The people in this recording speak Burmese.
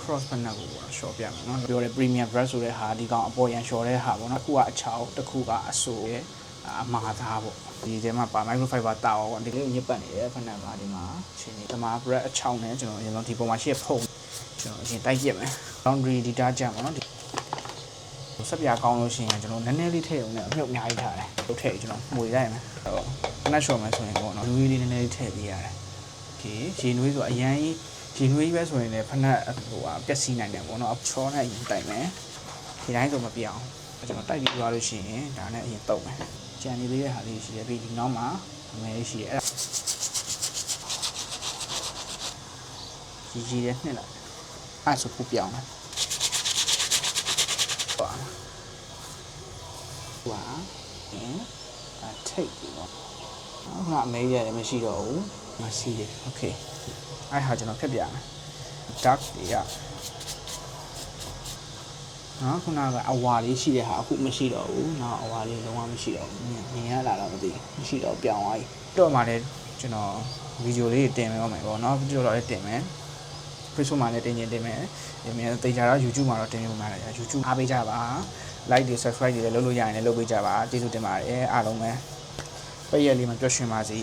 cross ဖက်နှက်ကိုပေါ့နော်ရှော့ပြမယ်နော်ပြောတယ် premium brush ဆိုတဲ့ဟာဒီကောင်အပေါ်ရန်ရှော့တဲ့ဟာပေါ့နော်တစ်ခုကအချောက်တစ်ခုကအဆိုးရဲ့အမှားသားပေါ့ဒီထဲမှာပါ microfiber တာပေါ့ဒီလေးညစ်ပတ်နေတယ်ဖက်နှက်ပါဒီမှာရှင်ဒီမှာ brush အချောက်နဲ့ကျွန်တော်အရင်ဆုံးဒီပုံမှာရှေ့ဖုံကျွန်တော်အရင်တိုက်ပြမယ် laundry detergent ပေါ့နော်ဆက်ပြကောင်းလို့ရှိရင်ကျွန်တော်နည်းနည်းလေးထည့်အောင်နဲ့အမြုပ်အများကြီးထားတယ်ထုတ်ထည့်ကျွန်တော်မှွေလိုက်မယ်ဟိုခဏရှော့မယ်ဆိုရင်ပေါ့နော်နွေးလေးနည်းနည်းလေးထည့်ပေးရတယ်โอเคရေနွေးဆိုအရန်ရေနွေးပဲဆိုရင်လည်းဖက်နှက်ဟိုပျက်စီးနိုင်တယ်ပေါ့နော်ချောနဲ့အရင်တိုက်မယ်ဒီတိုင်းဆိုမပြအောင်ကျွန်တော်တိုက်ပြီးသွားလို့ရှိရင်ဒါနဲ့အရင်တုပ်မယ်ကြံနေသေးတဲ့ဟာလေးရှိတယ်ပြီးဒီနောက်မှာအမဲရှိတယ်အဲ့ဒါကြီးတဲ့နှစ်လိုက်အဲ့ဆိုပူပြောင်းမယ်ဟွာထိတ်ပြီပေါ့ခုနအမဲရတယ်မရှိတော့ဘူးမရှိတယ်โอเคအဲ့ဟာကျွန်တော်ဖြတ်ပြမယ် dark တွေကနော်ခုနကအဝါလေးရှိတဲ့ဟာအခုမရှိတော့ဘူးနော်အဝါလေးလုံးဝမရှိတော့ဘူးမြင်ရလာတော့မသိမရှိတော့ပြောင်းသွားပြီတော့မှလည်းကျွန်တော်ဗီဒီယိုလေးတင်မယ်ပေါ့နော်ဗီဒီယိုတော့လည်းတင်မယ် Facebook မှာလည်းတင်မယ်ဒီမြန်တေချာတော့ YouTube မှာတော့တင်လို့မှလည်း YouTube အားပေးကြပါ like တွေ subscribe တွေလည်းလုပ်လို့ရရင်လည်းလုပ်ပေးကြပါကျေးဇူးတင်ပါတယ်အားလုံးပဲပိတ်ရက်လေးမှာကြွရှင်ပါစီ